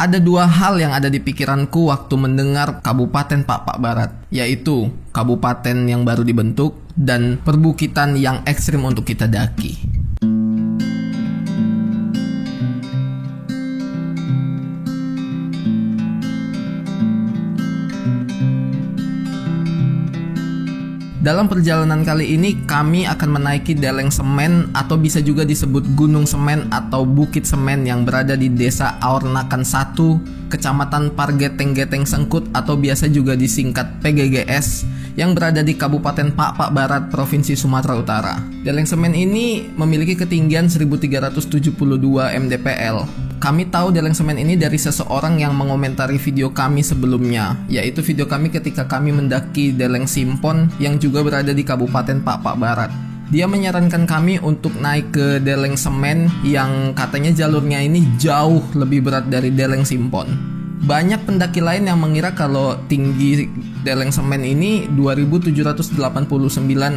Ada dua hal yang ada di pikiranku waktu mendengar Kabupaten Pak Barat, yaitu kabupaten yang baru dibentuk dan perbukitan yang ekstrim untuk kita daki. Dalam perjalanan kali ini kami akan menaiki Deleng Semen atau bisa juga disebut Gunung Semen atau Bukit Semen yang berada di Desa Aornakan 1, Kecamatan Pargeteng-Geteng Sengkut atau biasa juga disingkat PGGS yang berada di Kabupaten Pak Barat, Provinsi Sumatera Utara. Deleng Semen ini memiliki ketinggian 1372 mdpl. Kami tahu Deleng Semen ini dari seseorang yang mengomentari video kami sebelumnya, yaitu video kami ketika kami mendaki Deleng Simpon yang juga berada di Kabupaten Pak Barat. Dia menyarankan kami untuk naik ke Deleng Semen yang katanya jalurnya ini jauh lebih berat dari Deleng Simpon. Banyak pendaki lain yang mengira kalau tinggi Deleng Semen ini 2789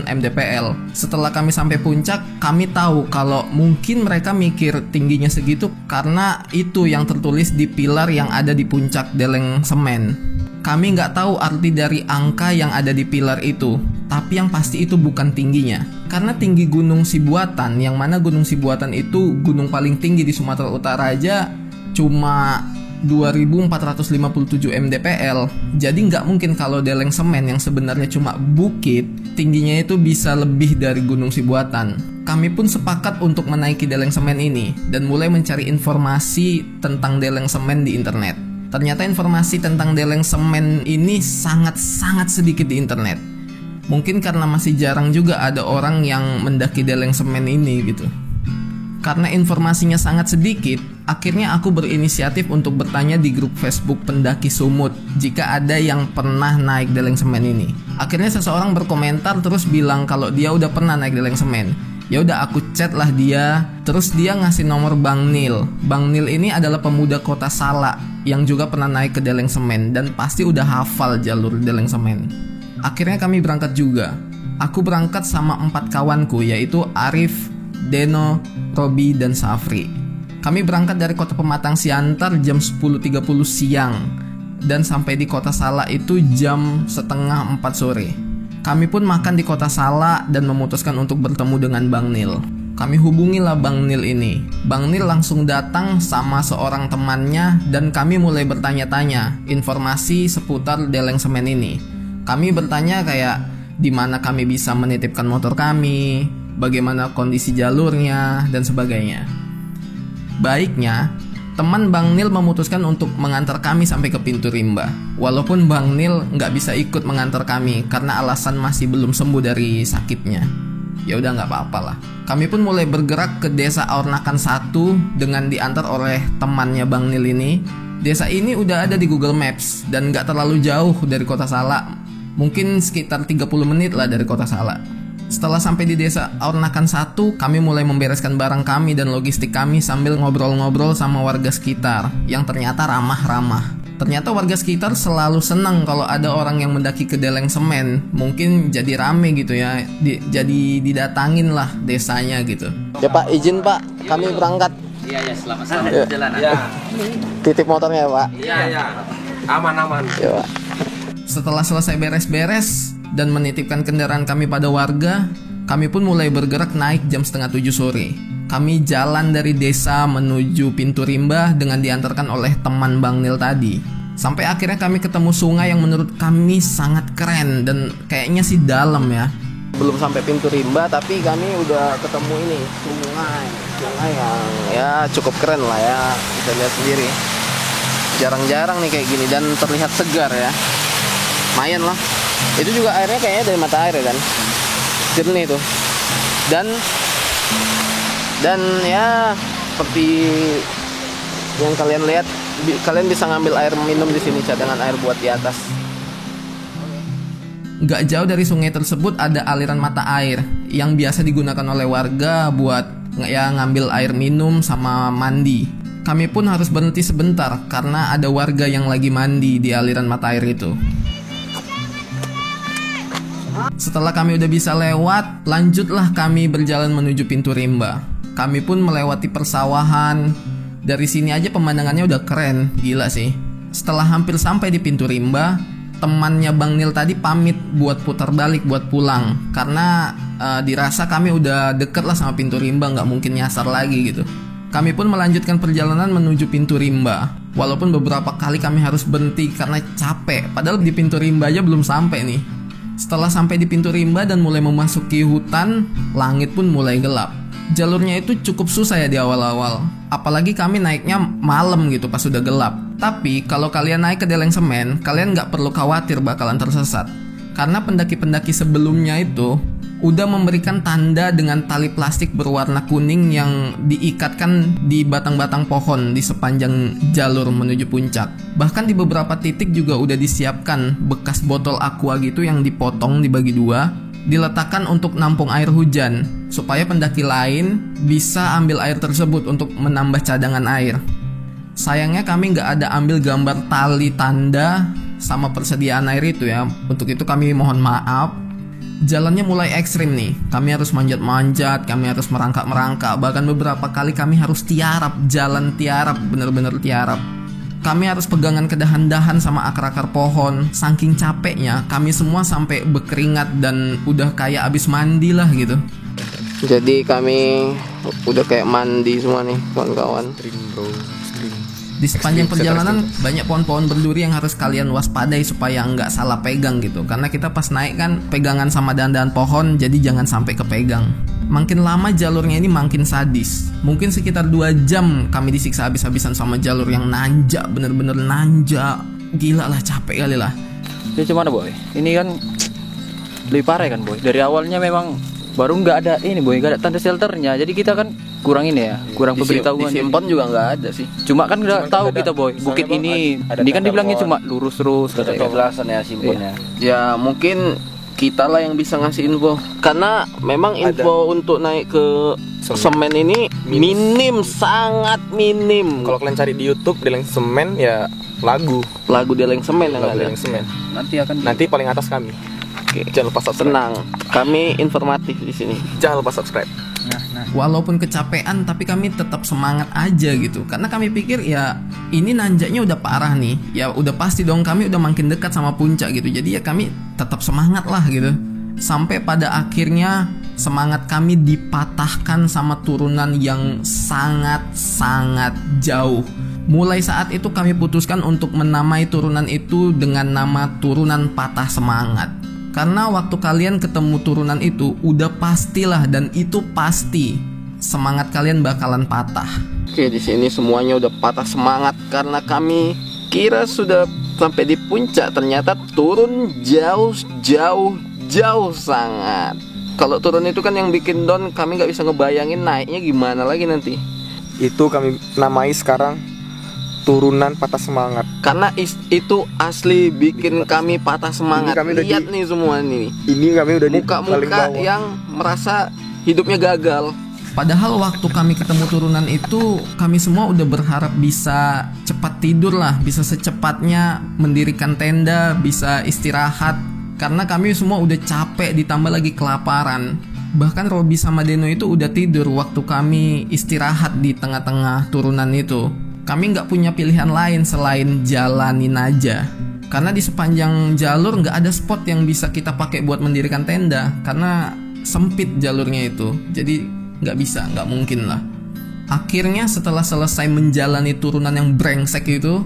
mdpl. Setelah kami sampai puncak, kami tahu kalau mungkin mereka mikir tingginya segitu karena itu yang tertulis di pilar yang ada di puncak Deleng Semen. Kami nggak tahu arti dari angka yang ada di pilar itu, tapi yang pasti itu bukan tingginya. Karena tinggi Gunung Sibuatan, yang mana Gunung Sibuatan itu gunung paling tinggi di Sumatera Utara aja cuma 2457 mdpl. Jadi nggak mungkin kalau Deleng Semen yang sebenarnya cuma bukit, tingginya itu bisa lebih dari Gunung Sibuatan. Kami pun sepakat untuk menaiki Deleng Semen ini dan mulai mencari informasi tentang Deleng Semen di internet. Ternyata informasi tentang Deleng Semen ini sangat-sangat sedikit di internet. Mungkin karena masih jarang juga ada orang yang mendaki Deleng Semen ini gitu. Karena informasinya sangat sedikit, akhirnya aku berinisiatif untuk bertanya di grup Facebook pendaki Sumut jika ada yang pernah naik Deleng Semen ini. Akhirnya seseorang berkomentar terus bilang kalau dia udah pernah naik Deleng Semen. Ya udah aku chat lah dia, terus dia ngasih nomor Bang Nil. Bang Nil ini adalah pemuda kota Salak yang juga pernah naik ke Deleng Semen dan pasti udah hafal jalur Deleng Semen. Akhirnya kami berangkat juga. Aku berangkat sama 4 kawanku yaitu Arif, Deno, Robi, dan Safri. Kami berangkat dari kota Pematang Siantar jam 10.30 siang dan sampai di kota Salak itu jam setengah 4 sore. Kami pun makan di kota Salak dan memutuskan untuk bertemu dengan Bang Nil. Kami hubungilah Bang Nil ini. Bang Nil langsung datang sama seorang temannya dan kami mulai bertanya-tanya informasi seputar Deleng Semen ini. Kami bertanya kayak di mana kami bisa menitipkan motor kami, bagaimana kondisi jalurnya, dan sebagainya. Baiknya, teman Bang Nil memutuskan untuk mengantar kami sampai ke pintu rimba. Walaupun Bang Nil nggak bisa ikut mengantar kami karena alasan masih belum sembuh dari sakitnya. Ya udah nggak apa-apa lah. Kami pun mulai bergerak ke Desa Aornakan 1 dengan diantar oleh temannya Bang Nil ini. Desa ini udah ada di Google Maps dan nggak terlalu jauh dari kota Salak. Mungkin sekitar 30 menit lah dari kota Salak. Setelah sampai di Desa Aornakan 1, kami mulai membereskan barang kami dan logistik kami sambil ngobrol-ngobrol sama warga sekitar yang ternyata ramah-ramah. Ternyata warga sekitar selalu senang kalau ada orang yang mendaki ke Deleng Semen. Mungkin jadi rame gitu ya, jadi didatangin lah desanya gitu. Ya Pak, izin Pak, kami berangkat. Iya, selamat perjalanan. Ya. Titip motornya ya Pak. Iya. Aman-aman. Ya Pak. Setelah selesai beres-beres dan menitipkan kendaraan kami pada warga, kami pun mulai bergerak naik jam 6:30 sore. Kami jalan dari desa menuju pintu rimba dengan diantarkan oleh teman Bang Nil tadi. Sampai akhirnya kami ketemu sungai yang menurut kami sangat keren dan kayaknya sih dalam ya. Belum sampai pintu rimba tapi kami udah ketemu ini, sungai yang ya cukup keren lah ya, bisa lihat sendiri. Jarang-jarang nih kayak gini dan terlihat segar ya. Lumayan lah. Itu juga airnya kayaknya dari mata air ya kan, jernih tuh. Dan ya seperti yang kalian lihat, kalian bisa ngambil air minum di sini, cadangan air buat di atas. Gak jauh dari sungai tersebut ada aliran mata air yang biasa digunakan oleh warga buat ya ngambil air minum sama mandi. Kami pun harus berhenti sebentar karena ada warga yang lagi mandi di aliran mata air itu. Setelah kami udah bisa lewat, lanjutlah kami berjalan menuju pintu rimba. Kami pun melewati persawahan, Dari sini aja pemandangannya udah keren, gila sih. Setelah hampir sampai di pintu rimba, temannya Bang Nil tadi pamit buat putar balik buat pulang. Karena dirasa kami udah deket lah sama pintu rimba, nggak mungkin nyasar lagi gitu. Kami pun melanjutkan perjalanan menuju pintu rimba. Walaupun beberapa kali kami harus berhenti karena capek. Padahal di pintu rimba aja belum sampai nih. Setelah sampai di pintu rimba dan mulai memasuki hutan, langit pun mulai gelap. Jalurnya itu cukup susah ya di awal-awal. Apalagi kami naiknya malam gitu pas sudah gelap. Tapi kalau kalian naik ke Deleng Semen, kalian nggak perlu khawatir bakalan tersesat. Karena pendaki-pendaki sebelumnya itu udah memberikan tanda dengan tali plastik berwarna kuning yang diikatkan di batang-batang pohon di sepanjang jalur menuju puncak. Bahkan di beberapa titik juga udah disiapkan bekas botol aqua gitu yang dipotong dibagi dua, diletakkan untuk nampung air hujan supaya pendaki lain bisa ambil air tersebut untuk menambah cadangan air. Sayangnya kami nggak ada ambil gambar tali tanda sama persediaan air itu ya. Untuk itu kami mohon maaf. Jalannya mulai ekstrim nih. Kami harus manjat-manjat, kami harus merangkak-merangkak. Bahkan beberapa kali kami harus tiarap, jalan tiarap, bener-bener tiarap. Kami harus pegangan ke dahan-dahan sama akar-akar pohon. Saking capeknya, kami semua sampai berkeringat dan udah kayak abis mandi lah gitu. Jadi kami udah kayak mandi semua nih kawan-kawan. Di sepanjang perjalanan banyak pohon-pohon berduri yang harus kalian waspadai supaya nggak salah pegang gitu. Karena kita pas naik kan pegangan sama dahan-dahan pohon, jadi jangan sampai kepegang. Makin lama jalurnya ini makin sadis. Mungkin sekitar 2 jam kami disiksa habis-habisan sama jalur yang nanjak, bener-bener nanjak. Gila lah, capek kali lah. Jadi gimana boy? Ini kan lebih parah kan boy. Dari awalnya memang baru nggak ada ini boy, nggak ada tanda shelternya. Jadi kita kan kurang ini ya, kurang pemberitahuan. Di Simpon juga nggak ada sih. Cuma kan nggak tahu kita boy, bukit ini kan dibilangnya cuma lurus terus katanya. Kebelasan ya Simponnya. Ya mungkin kita lah yang bisa ngasih info. Karena memang info untuk naik ke Semen ini minim, sangat minim. Kalau kalian cari di YouTube Deleng Semen ya lagu Deleng Semen yang ada. Deleng Semen. Nanti Paling atas kami. Oke. Jangan lupa subscribe. Tenang, kami informatif di sini. Jangan lupa subscribe. Walaupun kecapean tapi kami tetap semangat aja gitu. Karena kami pikir ya ini nanjaknya udah parah nih. Ya udah pasti dong kami udah makin dekat sama puncak gitu. Jadi ya kami tetap semangat lah gitu. Sampai pada akhirnya semangat kami dipatahkan sama turunan yang sangat-sangat jauh. Mulai saat itu kami putuskan untuk menamai turunan itu dengan nama turunan patah semangat. Karena waktu kalian ketemu turunan itu udah pastilah, dan itu pasti semangat kalian bakalan patah. Oke, di sini semuanya udah patah semangat karena kami kira sudah sampai di puncak, ternyata turun jauh sangat. Kalau turun itu kan yang bikin down, kami nggak bisa ngebayangin naiknya gimana lagi nanti. Itu kami namai sekarang turunan patah semangat. Karena itu asli bikin kami patah semangat. Lihat nih semua nih. Ini kami udah di muka-muka yang merasa hidupnya gagal. Padahal waktu kami ketemu turunan itu, kami semua udah berharap bisa cepat tidur lah, bisa secepatnya mendirikan tenda, bisa istirahat. Karena kami semua udah capek ditambah lagi kelaparan. Bahkan Robi sama Deno itu udah tidur waktu kami istirahat di tengah-tengah turunan itu. Kami nggak punya pilihan lain selain jalanin aja. Karena di sepanjang jalur nggak ada spot yang bisa kita pakai buat mendirikan tenda. Karena sempit jalurnya itu. Jadi nggak bisa, nggak mungkin lah. Akhirnya setelah selesai menjalani turunan yang brengsek itu,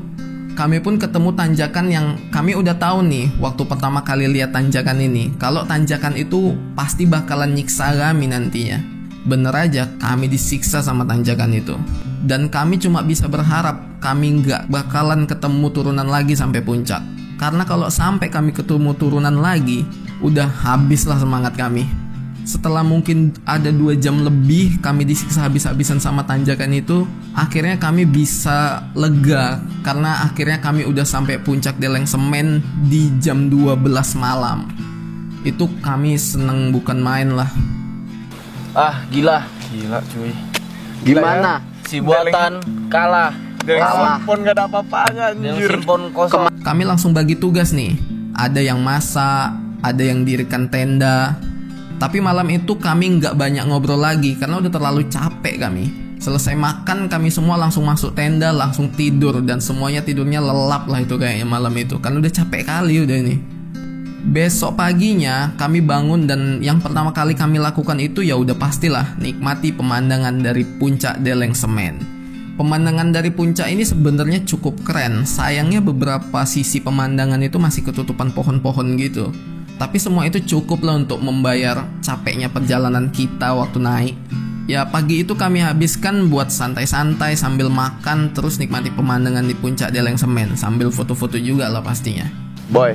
kami pun ketemu tanjakan yang kami udah tahu nih waktu pertama kali lihat tanjakan ini. Kalau tanjakan itu pasti bakalan nyiksa kami nantinya. Bener aja kami disiksa sama tanjakan itu. Dan kami cuma bisa berharap kami nggak bakalan ketemu turunan lagi sampai puncak. Karena kalau sampai kami ketemu turunan lagi, udah habislah semangat kami. Setelah mungkin ada 2 jam lebih kami disiksa habis-habisan sama tanjakan itu, akhirnya kami bisa lega karena akhirnya kami udah sampai puncak Deleng Semen di jam 12 malam. Itu kami seneng bukan main lah. Gila cuy. Gimana? Si Buatan kalah. Deleng Simpon gak ada apa-apanya anjir. Simpon kosong. Kami langsung bagi tugas nih. Ada yang masak, ada yang dirikan tenda. Tapi malam itu kami nggak banyak ngobrol lagi karena udah terlalu capek kami. Selesai makan kami semua langsung masuk tenda, langsung tidur, dan semuanya tidurnya lelap lah itu kayaknya malam itu. Kan udah capek kali udah ini. Besok paginya kami bangun dan yang pertama kali kami lakukan itu ya udah pastilah nikmati pemandangan dari puncak Deleng Semen. Pemandangan dari puncak ini sebenarnya cukup keren. Sayangnya beberapa sisi pemandangan itu masih ketutupan pohon-pohon gitu. Tapi semua itu cukup lah untuk membayar capeknya perjalanan kita waktu naik. Ya pagi itu kami habiskan buat santai-santai sambil makan, terus nikmati pemandangan di puncak Deleng Semen sambil foto-foto juga lah pastinya. Boy,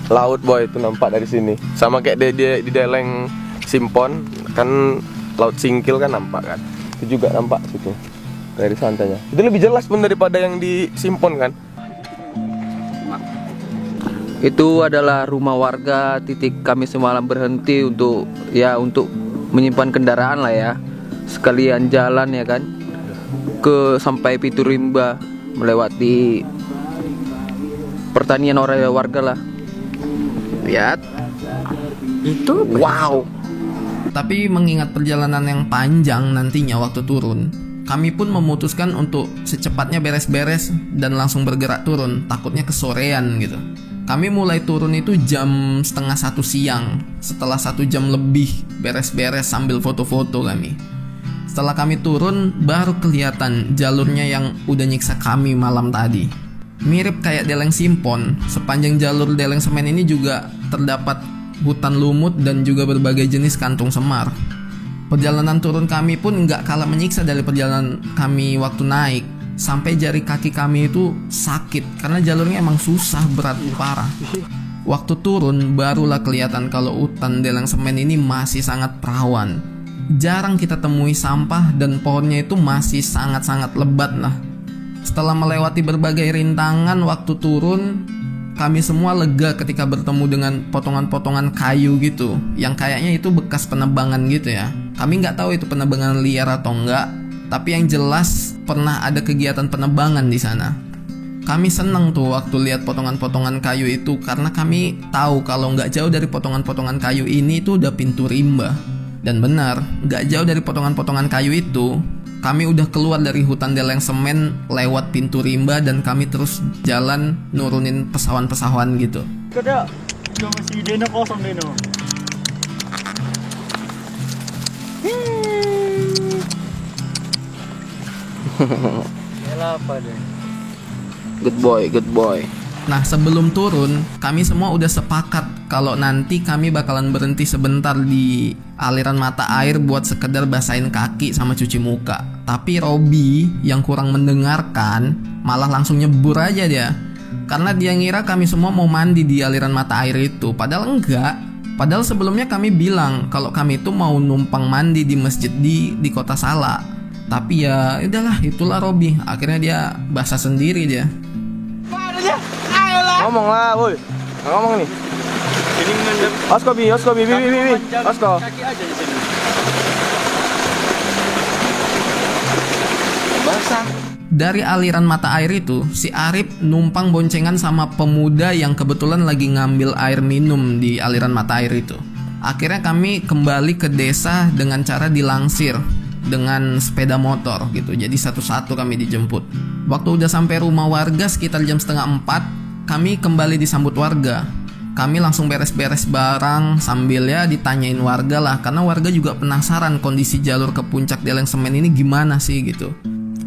laut boy itu nampak dari sini. Sama kayak di Deleng Simpon kan, laut Singkil kan nampak kan. Itu juga nampak situ dari santainya. Itu lebih jelas pun daripada yang di Simpon kan. Itu adalah rumah warga, titik kami semalam berhenti untuk menyimpan kendaraan lah ya. Sekalian jalan ya kan ke sampai Piturimba, melewati pertanian orang warga lah. Lihat. Itu wow. Tapi mengingat perjalanan yang panjang nantinya waktu turun, kami pun memutuskan untuk secepatnya beres-beres dan langsung bergerak turun, takutnya kesorean gitu. Kami mulai turun itu jam 12:30 siang. Setelah 1 jam lebih beres-beres sambil foto-foto kami. Setelah kami turun, baru kelihatan jalurnya yang udah nyiksa kami malam tadi. Mirip kayak Deleng Simpon, sepanjang jalur Deleng Semen ini juga terdapat hutan lumut dan juga berbagai jenis kantung semar. Perjalanan turun kami pun nggak kalah menyiksa dari perjalanan kami waktu naik. Sampai jari kaki kami itu sakit karena jalurnya emang susah, berat parah. Waktu turun barulah kelihatan kalau hutan Deleng Semen ini masih sangat perawan. Jarang kita temui sampah dan pohonnya itu masih sangat-sangat lebat lah. Setelah melewati berbagai rintangan waktu turun, kami semua lega ketika bertemu dengan potongan-potongan kayu gitu, yang kayaknya itu bekas penebangan gitu ya. Kami nggak tahu itu penebangan liar atau enggak, tapi yang jelas pernah ada kegiatan penebangan di sana. Kami seneng tuh waktu lihat potongan-potongan kayu itu, karena kami tahu kalau nggak jauh dari potongan-potongan kayu ini itu udah pintu rimba. Dan benar, nggak jauh dari potongan-potongan kayu itu, kami udah keluar dari hutan Deleng Semen lewat pintu rimba dan kami terus jalan nurunin pesawan-pesawan gitu. Kada, masih ide na kosong deh no. Good boy. Nah sebelum turun, kami semua udah sepakat kalau nanti kami bakalan berhenti sebentar di aliran mata air buat sekedar basahin kaki sama cuci muka. Tapi Robby yang kurang mendengarkan malah langsung nyebur aja dia, karena dia ngira kami semua mau mandi di aliran mata air itu. Padahal enggak. Padahal sebelumnya kami bilang kalau kami itu mau numpang mandi di masjid di Kota Salak. Tapi ya udahlah, itulah Robby. Akhirnya dia basah sendiri dia. Ngomong lah, boy. Ngomong nih. Osko, bi. Osko. Kaki aja di sini. Basah. Dari aliran mata air itu, si Arif numpang boncengan sama pemuda yang kebetulan lagi ngambil air minum di aliran mata air itu. Akhirnya kami kembali ke desa dengan cara dilangsir dengan sepeda motor gitu. Jadi satu-satu kami dijemput. Waktu udah sampai rumah warga sekitar jam 3:30, kami kembali disambut warga. Kami langsung beres-beres barang sambil ya ditanyain warga lah, karena warga juga penasaran kondisi jalur ke puncak Deleng Semen ini gimana sih gitu.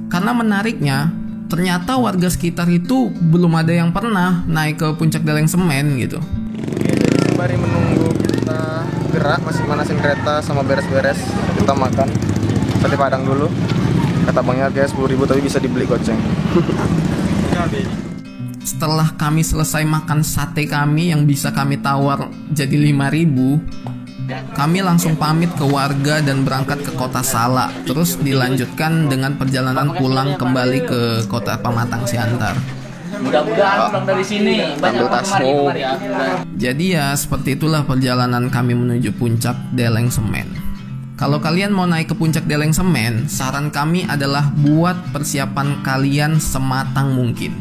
Karena menariknya, ternyata warga sekitar itu belum ada yang pernah naik ke puncak Deleng Semen gitu. Sembari menunggu kita gerak, masih manasin kereta sama beres-beres, kita makan sate padang dulu. Kata bangnya harganya 10.000 tapi bisa dibeli goceng. Setelah kami selesai makan sate kami yang bisa kami tawar jadi 5.000, kami langsung pamit ke warga dan berangkat ke Kota Salak. Terus dilanjutkan dengan perjalanan pulang kembali ke Kota Pematang Siantar. Mudah-mudahan pulang dari sini banyak tasmu. penggemar ya. Jadi ya seperti itulah perjalanan kami menuju puncak Deleng Semen. Kalau kalian mau naik ke puncak Deleng Semen, saran kami adalah buat persiapan kalian sematang mungkin.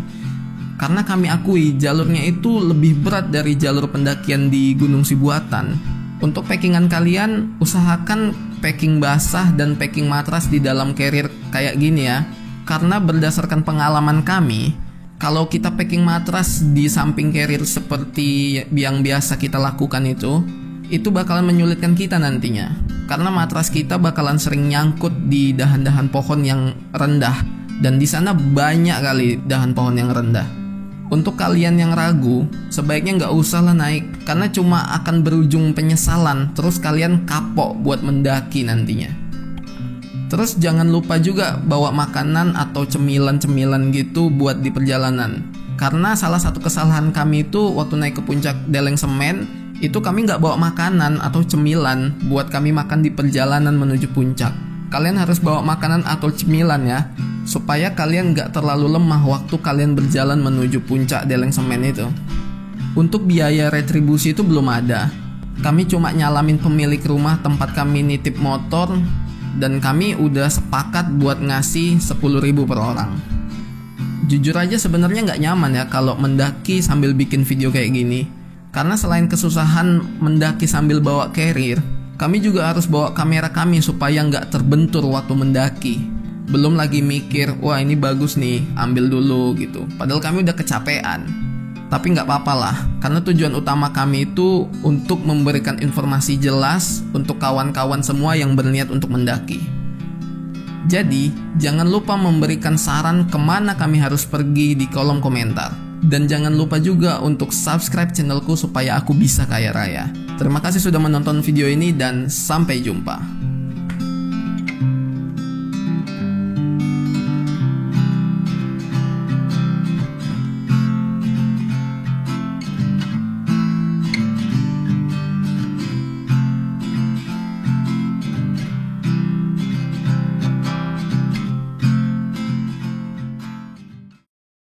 Karena kami akui jalurnya itu lebih berat dari jalur pendakian di Gunung Sibuatan. Untuk packingan kalian, usahakan packing basah dan packing matras di dalam carrier kayak gini ya. Karena berdasarkan pengalaman kami, kalau kita packing matras di samping carrier seperti yang biasa kita lakukan itu bakalan menyulitkan kita nantinya. Karena matras kita bakalan sering nyangkut di dahan-dahan pohon yang rendah, dan di sana banyak kali dahan pohon yang rendah. Untuk kalian yang ragu, sebaiknya nggak usah lah naik, karena cuma akan berujung penyesalan, terus kalian kapok buat mendaki nantinya. Terus jangan lupa juga bawa makanan atau cemilan-cemilan gitu buat di perjalanan. Karena salah satu kesalahan kami itu waktu naik ke puncak Deleng Semen, itu kami nggak bawa makanan atau cemilan buat kami makan di perjalanan menuju puncak. Kalian harus bawa makanan atau cemilan ya, supaya kalian gak terlalu lemah waktu kalian berjalan menuju puncak Deleng Semen itu. Untuk biaya retribusi itu belum ada. Kami cuma nyalamin pemilik rumah tempat kami nitip motor, dan kami udah sepakat buat ngasih 10.000 per orang. Jujur aja sebenarnya gak nyaman ya kalau mendaki sambil bikin video kayak gini. Karena selain kesusahan mendaki sambil bawa carrier, kami juga harus bawa kamera kami supaya nggak terbentur waktu mendaki. Belum lagi mikir, wah ini bagus nih, ambil dulu gitu. Padahal kami udah kecapean. Tapi nggak apa-apa lah, karena tujuan utama kami itu untuk memberikan informasi jelas untuk kawan-kawan semua yang berniat untuk mendaki. Jadi, jangan lupa memberikan saran kemana kami harus pergi di kolom komentar. Dan jangan lupa juga untuk subscribe channelku supaya aku bisa kaya raya. Terima kasih sudah menonton video ini dan sampai jumpa.